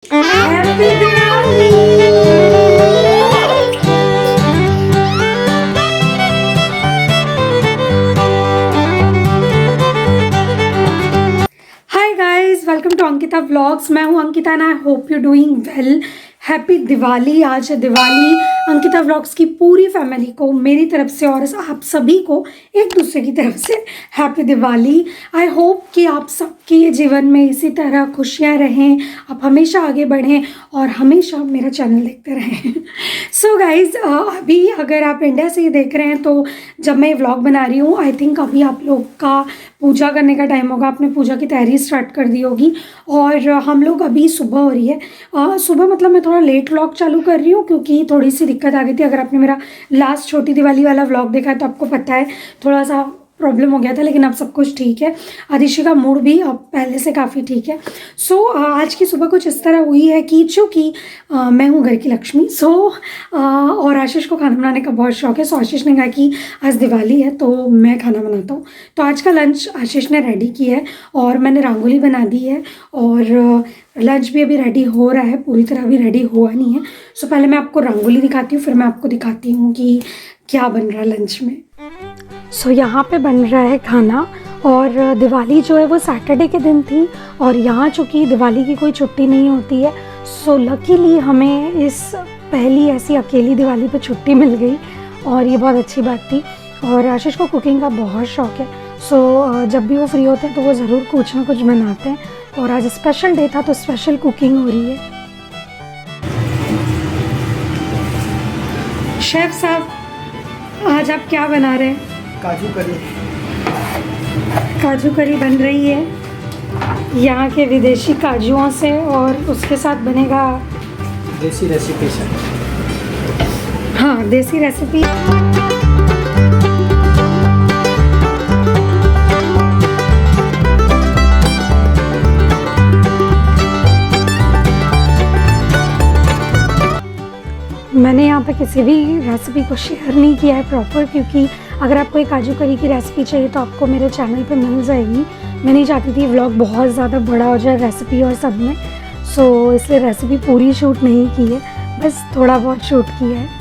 Happy Diwali! Hi guys, welcome to Ankita vlogs. मैं हूँ Ankita and I hope you doing well. Happy Diwali. आज है Diwali. Ankita vlogs की पूरी फैमिली को मेरी तरफ से और आप सभी को एक दूसरे की तरफ से हैप्पी दिवाली। आई होप कि आप सबके जीवन में इसी तरह खुशियाँ रहें, आप हमेशा आगे बढ़ें और हमेशा मेरा चैनल देखते रहें। सो गाइज़, अभी अगर आप इंडिया से ही देख रहे हैं तो जब मैं व्लॉग बना रही हूँ आई थिंक अभी आप लोग का पूजा करने का टाइम होगा, आपने पूजा की तैयारी स्टार्ट कर दी होगी। और हम लोग अभी सुबह हो रही है, सुबह मतलब मैं थोड़ा लेट व्लॉग चालू कर रही हूँ क्योंकि थोड़ी सी दिक्कत आ गई थी। अगर आपने मेरा लास्ट छोटी दिवाली वाला व्लॉग देखा है तो आपको पता है थोड़ा सा प्रॉब्लम हो गया था, लेकिन अब सब कुछ ठीक है। आदिशि का मूड भी अब पहले से काफ़ी ठीक है। सो आज की सुबह कुछ इस तरह हुई है कि चूँकि मैं हूँ घर की लक्ष्मी, और आशीष को खाना बनाने का बहुत शौक है। सो आशीष ने कहा कि आज दिवाली है तो मैं खाना बनाता हूँ। तो आज का लंच आशीष ने रेडी किया है और मैंने रंगोली बना दी है और लंच भी अभी रेडी हो रहा है, पूरी तरह भी रेडी हुआ नहीं है। सो पहले मैं आपको रंगोली दिखाती हूँ, फिर मैं आपको दिखाती हूँ कि क्या बन रहा है लंच में। सो यहाँ पे बन रहा है खाना और दिवाली जो है वो सैटरडे के दिन थी और यहाँ चूँकि दिवाली की कोई छुट्टी नहीं होती है, सो लकीली हमें इस पहली ऐसी अकेली दिवाली पे छुट्टी मिल गई और ये बहुत अच्छी बात थी। और आशीष को कुकिंग का बहुत शौक है, सो जब भी वो फ्री होते हैं तो वो ज़रूर कुछ ना कुछ बनाते हैं और आज स्पेशल डे था तो स्पेशल कुकिंग हो रही है। शेफ साहब, आज आप क्या बना रहे हैं? काजू करी। काजू करी बन रही है यहाँ के विदेशी काजुओं से और उसके साथ बनेगा देसी रेसिपी से। हाँ, देसी रेसिपी। मैंने यहाँ पे किसी भी रेसिपी को शेयर नहीं किया है प्रॉपर, क्योंकि अगर आपको एक काजू करी की रेसिपी चाहिए तो आपको मेरे चैनल पे मिल जाएगी। मैं नहीं चाहती थी व्लॉग बहुत ज़्यादा बड़ा हो जाए रेसिपी और सब में, सो इसलिए रेसिपी पूरी शूट नहीं की है, बस थोड़ा बहुत शूट किया है।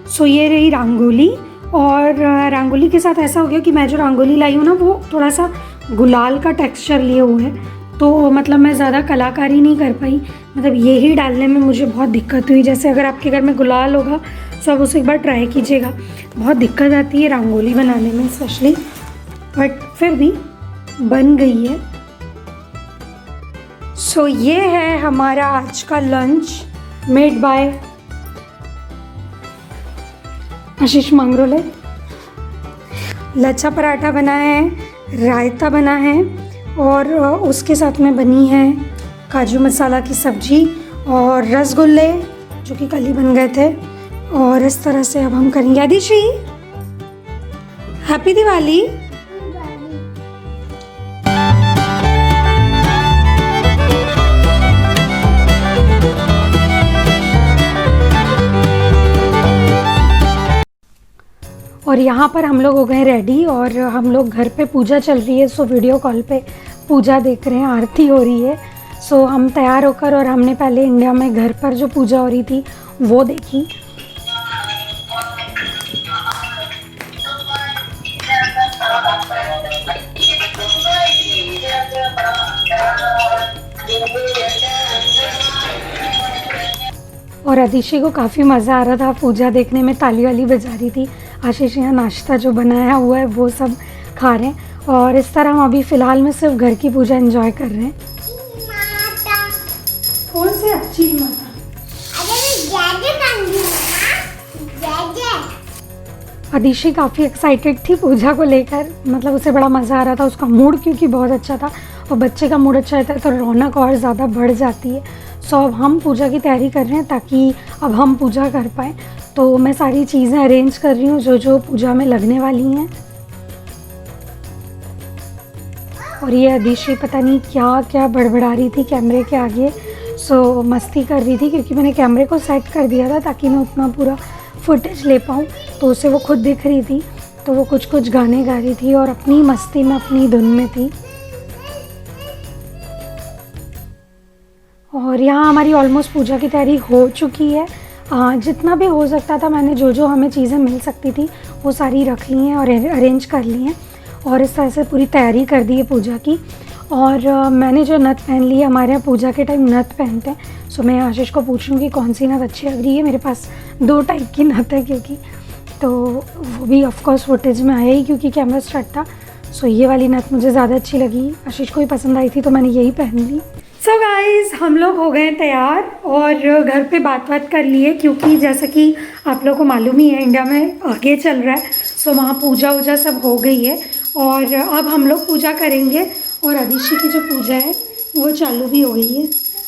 सो ये रही रंगोली और रंगोली के साथ ऐसा हो गया कि मैं जो रंगोली लाई हूँ ना वो थोड़ा सा गुलाल का टेक्सचर लिए हुए है, तो मतलब मैं ज़्यादा कलाकारी नहीं कर पाई। मतलब यही डालने में मुझे बहुत दिक्कत हुई। जैसे अगर आपके घर में गुलाल होगा तो आप उसे एक बार ट्राई कीजिएगा, बहुत दिक्कत आती है रंगोली बनाने में स्पेशली, बट फिर भी बन गई है। सो ये है हमारा आज का लंच मेड बाय आशीष मांगरोले। लच्छा पराठा बना है, रायता बना है और उसके साथ में बनी है काजू मसाला की सब्जी और रसगुल्ले जो कि कल ही बन गए थे। और इस तरह से अब हम करेंगे। आदिशि, हैप्पी दिवाली। और यहाँ पर हम लोग हो गए रेडी और हम लोग घर पे पूजा चल रही है, सो वीडियो कॉल पे पूजा देख रहे हैं, आरती हो रही है। सो हम तैयार होकर और हमने पहले इंडिया में घर पर जो पूजा हो रही थी वो देखी। और आदिशि को काफ़ी मज़ा आ रहा था पूजा देखने में, ताली वाली बजा रही थी। आशीष यहाँ नाश्ता जो बनाया हुआ है वो सब खा रहे हैं और इस तरह हम अभी फ़िलहाल में सिर्फ घर की पूजा एंजॉय कर रहे हैं। कौन से अच्छी माता? आदिशि काफ़ी एक्साइटेड थी पूजा को लेकर, मतलब उसे बड़ा मज़ा आ रहा था, उसका मूड क्योंकि बहुत अच्छा था और बच्चे का मूड अच्छा रहता है तो रौनक और ज़्यादा बढ़ जाती है। सो अब हम पूजा की तैयारी कर रहे हैं ताकि अब हम पूजा कर पाएँ, तो मैं सारी चीज़ें अरेंज कर रही हूँ जो जो पूजा में लगने वाली हैं। और ये आदिशि पता नहीं क्या क्या बड़बड़ा रही थी कैमरे के आगे, सो मस्ती कर रही थी क्योंकि मैंने कैमरे को सेट कर दिया था ताकि मैं उतना पूरा फुटेज ले पाऊँ। तो उसे वो खुद दिख रही थी, तो वो कुछ कुछ गाने गा रही थी और अपनी मस्ती में अपनी धुन में थी। और यहाँ हमारी ऑलमोस्ट पूजा की तैयारी हो चुकी है। जितना भी हो सकता था मैंने जो जो हमें चीज़ें मिल सकती थी वो सारी रख ली हैं और अरेंज कर ली हैं और इस तरह से पूरी तैयारी कर दी है पूजा की। और मैंने जो नथ पहन ली है, हमारे यहाँ पूजा के टाइम नथ पहनते हैं। सो मैं आशीष को पूछूंगी कौन सी नथ अच्छी लग रही है। मेरे पास 2 टाइप की नथ है क्योंकि, तो वो भी ऑफकोर्स फुटेज में आया ही क्योंकि कैमरा स्टार्ट था। सो ये वाली नथ मुझे ज़्यादा अच्छी लगी, आशीष को ही पसंद आई थी तो मैंने यही पहन ली। सो गाइज़, हम लोग हो गए तैयार और घर पे बात कर लिए क्योंकि जैसा कि आप लोगों को मालूम ही है इंडिया में आगे चल रहा है। सो वहाँ पूजा वूजा सब हो गई है और अब हम लोग पूजा करेंगे और अदिशि की जो पूजा है वो चालू भी हो गई है।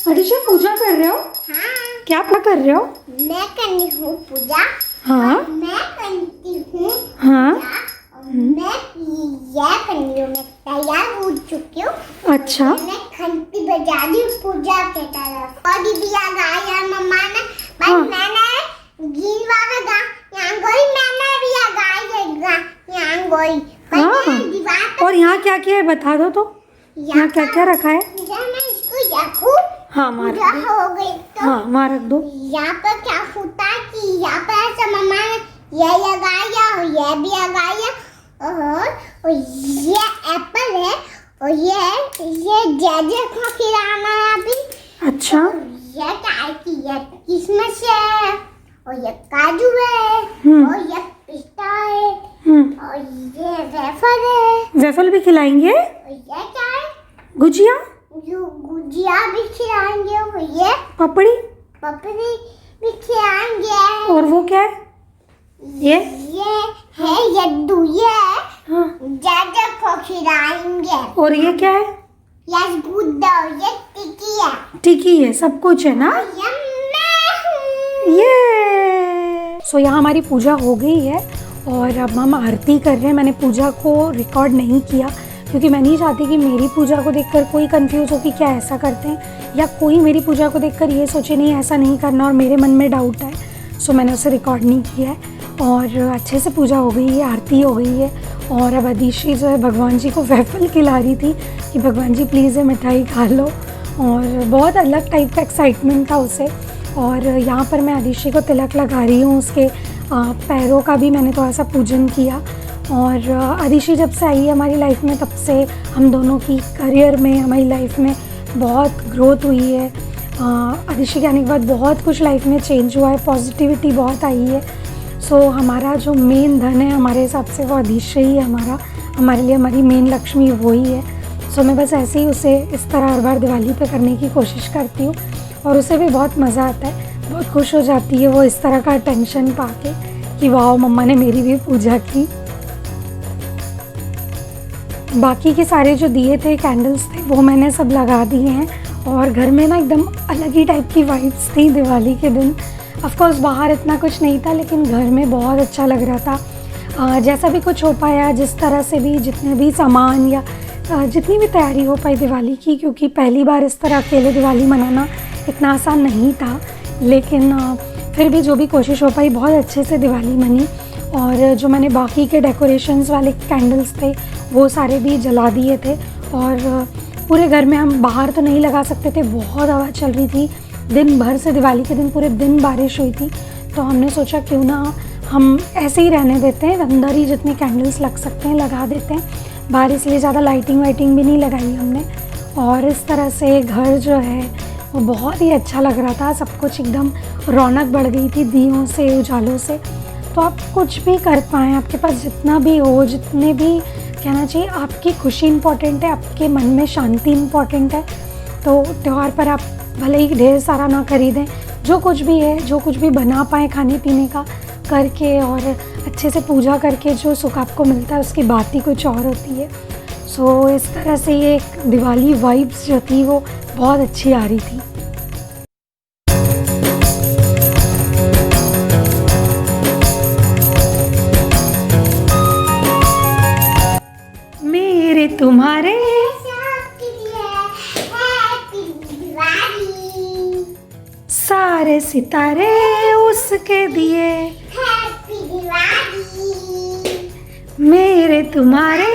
अदिशि, पूजा कर रहे हो? हाँ, क्या कर रहे हो? मैं करनी हूँ पूजा। हाँ मैं करती हूँ हाँ। मैं यह करनी हूँ। मैं तैयार हो चुकी हूँ। अच्छा, मैं घंटी बजा दी पूजा के तरफ और दीदिया गाया मम्मा ने। भाई हाँ। मैंने गीत वाला यहाँ गई, मैंने भी गाया यहाँ गई। हाँ। दीवार और यहाँ क्या क्या है बता दो तो। यहाँ क्या क्या रखा है? मैं इसको रखूँ। हाँ, मार पूजा दो। हो गई तो हाँ, वहाँ रख दो। यहाँ पर क्या होता है कि यहाँ पर ऐसा मम्मा ने ये लगाया और ये भी लगाया और ये एप्पल है और ये जैजे को खिलाना है अभी। अच्छा, ये काय की ये किशमिश है और ये काजू है और ये पिस्ता है और ये वेफर है। वेफल भी खिलाएंगे? और ये क्या है? गुजिया, जो गुजिया भी खिलाएंगे और ये पपड़ी, पपड़ी भी खिलाएंगे। और वो क्या है? ये है यद्दू, ये हाँ। जैजे को खिलाएंगे। और ये क्या है? यस गुड्डा, ये टिकी है। टिकी है, सब कुछ है ना? ये मैं हूँ। ये सो यहाँ हमारी पूजा हो गई है और अब हम आरती कर रहे हैं। मैंने पूजा को रिकॉर्ड नहीं किया क्योंकि मैं नहीं चाहती कि मेरी पूजा को देखकर कोई कंफ्यूज हो कि क्या ऐसा करते हैं या कोई मेरी पूजा को देखकर ये सोचे नहीं ऐसा नहीं करना और मेरे मन में डाउट है। सो मैंने उसे रिकॉर्ड नहीं किया है और अच्छे से पूजा हो गई है, आरती हो गई है। और अब अदिशि जो है भगवान जी को वेफल खिला रही थी कि भगवान जी प्लीज़ ये मिठाई खा लो और बहुत अलग टाइप का एक्साइटमेंट था उसे। और यहाँ पर मैं अदिशि को तिलक लगा रही हूँ, उसके पैरों का भी मैंने थोड़ा सा पूजन किया। और अदिशि जब से आई है हमारी लाइफ में तब से हम दोनों की करियर में, हमारी लाइफ में बहुत ग्रोथ हुई है। अदिशि के आने के बाद बहुत कुछ लाइफ में चेंज हुआ है, पॉजिटिविटी बहुत आई है। सो हमारा जो मेन धन है हमारे हिसाब से वो अदिशि ही है। हमारे लिए हमारी मेन लक्ष्मी वही है। सो मैं बस ऐसे ही उसे इस तरह हर बार दिवाली पे करने की कोशिश करती हूँ और उसे भी बहुत मज़ा आता है, बहुत खुश हो जाती है वो इस तरह का टेंशन पाके कि वाह मम्मा ने मेरी भी पूजा की। बाकी के सारे जो दिए थे, कैंडल्स थे, वो मैंने सब लगा दिए हैं और घर में ना एकदम अलग ही टाइप की वाइब्स थी दिवाली के दिन। ऑफकोर्स बाहर इतना कुछ नहीं था लेकिन घर में बहुत अच्छा लग रहा था। जैसा भी कुछ हो पाया, जिस तरह से भी, जितने भी सामान या जितनी भी तैयारी हो पाई दिवाली की, क्योंकि पहली बार इस तरह अकेले दिवाली मनाना इतना आसान नहीं था, लेकिन फिर भी जो भी कोशिश हो पाई बहुत अच्छे से दिवाली मनी। और जो मैंने बाकी के डेकोरेशंस वाले कैंडल्स थे वो सारे भी जला दिए थे। और पूरे घर में, हम बाहर तो नहीं लगा सकते थे, बहुत हवा चल रही थी दिन भर से, दिवाली के दिन पूरे दिन बारिश हुई थी। तो हमने सोचा क्यों ना हम ऐसे ही रहने देते हैं, अंदर ही जितने कैंडल्स लग सकते हैं लगा देते हैं। बाहर इसलिए ज़्यादा लाइटिंग वाइटिंग भी नहीं लगाई हमने। और इस तरह से घर जो है वो बहुत ही अच्छा लग रहा था, सब कुछ एकदम रौनक बढ़ गई थी दियों से, उजालों से। तो आप कुछ भी कर पाएँ, आपके पास जितना भी हो, जितने भी कहना चाहिए, आपकी खुशी इम्पॉर्टेंट है, आपके मन में शांति इम्पॉर्टेंट है। तो त्यौहार पर आप भले ही ढेर सारा ना खरीदें, जो कुछ भी है, जो कुछ भी बना पाएँ खाने पीने का करके और अच्छे से पूजा करके जो सुख आपको मिलता है उसकी बात ही कुछ और होती है। सो इस तरह से ये एक दिवाली वाइब्स जो थी वो बहुत अच्छी आ रही थी। मेरे तुम्हारे सारे सितारे उसके दिए, हैप्पी दिवाली। मेरे तुम्हारे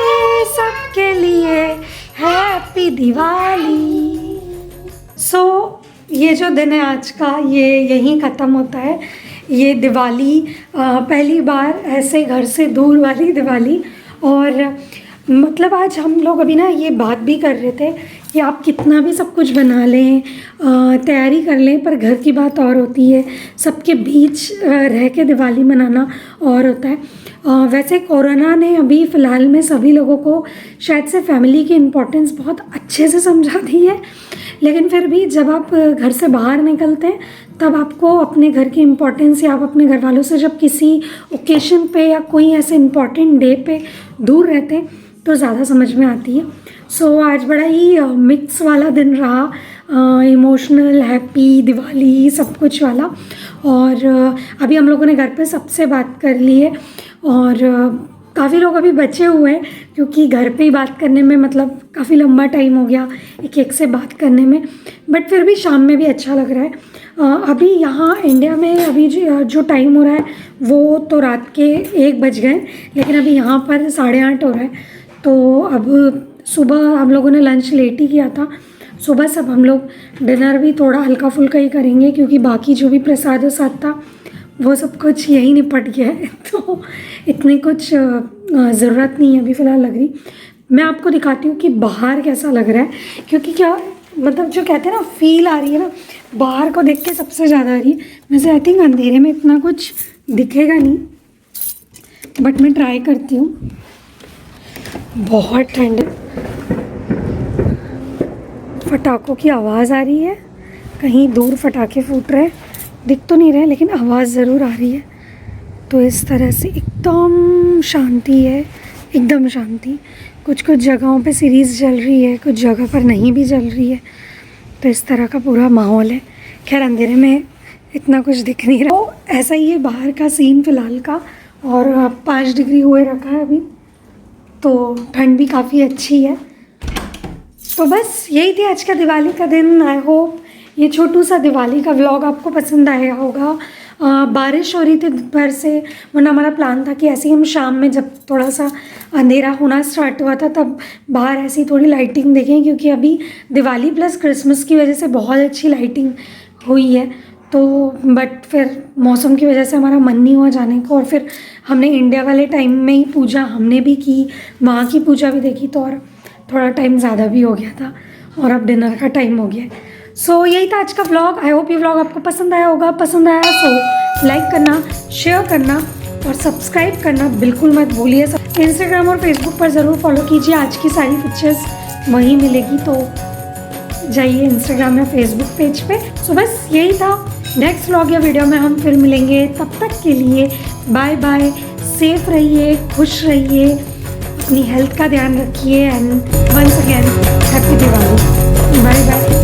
सबके लिए हैप्पी दिवाली। सो ये जो दिन है आज का, ये यहीं ख़त्म होता है। ये दिवाली पहली बार ऐसे घर से दूर वाली दिवाली। और मतलब आज हम लोग अभी ना ये बात भी कर रहे थे कि आप कितना भी सब कुछ बना लें, तैयारी कर लें, पर घर की बात और होती है, सबके बीच रह के दिवाली मनाना और होता है। वैसे कोरोना ने अभी फ़िलहाल में सभी लोगों को शायद से फैमिली की इम्पोर्टेंस बहुत अच्छे से समझा दी है, लेकिन फिर भी जब आप घर से बाहर निकलते हैं तब आपको अपने घर की इम्पोर्टेंस, या आप अपने घर वालों से जब किसी ओकेशन पे या कोई ऐसे इम्पॉर्टेंट डे पे दूर रहते हैं तो ज़्यादा समझ में आती है। सो आज बड़ा ही मिक्स वाला दिन रहा, इमोशनल, हैप्पी, दिवाली सब कुछ वाला। और अभी हम लोगों ने घर पे सबसे बात कर ली है और काफ़ी लोग अभी बचे हुए हैं, क्योंकि घर पे ही बात करने में मतलब काफ़ी लंबा टाइम हो गया एक एक से बात करने में, बट फिर भी शाम में भी अच्छा लग रहा है। अभी यहाँ इंडिया में अभी जो टाइम हो रहा है वो तो रात के 1 बज गए, लेकिन अभी यहाँ पर 8:30 हो रहा है। तो अब सुबह हम लोगों ने लंच लेट ही किया था, सुबह सब हम लोग डिनर भी थोड़ा हल्का फुल्का ही करेंगे, क्योंकि बाकी जो भी प्रसाद वसाद था वो सब कुछ यही निपट गया है। तो इतनी कुछ ज़रूरत नहीं है अभी फ़िलहाल लग रही। मैं आपको दिखाती हूँ कि बाहर कैसा लग रहा है, क्योंकि क्या मतलब जो कहते हैं ना फील आ रही है ना, बाहर को देख के सबसे ज़्यादा आ रही है। वैसे आई थिंक अंधेरे में इतना कुछ दिखेगा नहीं, बट मैं ट्राई करती हूँ। बहुत ठंड है, पटाखों की आवाज़ आ रही है, कहीं दूर पटाखे फूट रहे हैं, दिख तो नहीं रहे लेकिन आवाज़ ज़रूर आ रही है। तो इस तरह से एकदम शांति है, एकदम शांति। कुछ कुछ जगहों पे सीरीज़ चल रही है, कुछ जगह पर नहीं भी चल रही है, तो इस तरह का पूरा माहौल है। खैर अंधेरे में इतना कुछ दिख नहीं रहा। तो ऐसा ही है बाहर का सीन फ़िलहाल का, और 5 डिग्री हुए रखा है अभी, तो ठंड भी काफ़ी अच्छी है। तो बस यही थी आज का दिवाली का दिन। आई होप ये छोटू सा दिवाली का व्लॉग आपको पसंद आया होगा। बारिश हो रही थी दोपहर से, वरना हमारा प्लान था कि ऐसे ही हम शाम में जब थोड़ा सा अंधेरा होना स्टार्ट हुआ था तब बाहर ऐसी थोड़ी लाइटिंग देखें, क्योंकि अभी दिवाली प्लस क्रिसमस की वजह से बहुत अच्छी लाइटिंग हुई है। तो बट फिर मौसम की वजह से हमारा मन नहीं हुआ जाने को, और फिर हमने इंडिया वाले टाइम में ही पूजा हमने भी की, वहाँ की पूजा भी देखी, तो और थोड़ा टाइम ज़्यादा भी हो गया था, और अब डिनर का टाइम हो गया है। सो यही था आज का व्लॉग। आई होप ये व्लॉग आपको पसंद आया होगा। पसंद आया सो लाइक करना, शेयर करना और सब्सक्राइब करना बिल्कुल मत भूलिए। इंस्टाग्राम और फेसबुक पर ज़रूर फॉलो कीजिए, आज की सारी पिक्चर्स वहीं मिलेगी, तो जाइए इंस्टाग्राम या फेसबुक पेज पे। सो बस यही था। नेक्स्ट व्लॉग या वीडियो में हम फिर मिलेंगे, तब तक के लिए बाय बाय। सेफ रहिए, खुश रहिए, अपनी हेल्थ का ध्यान रखिए, and once again happy Diwali. Bye bye.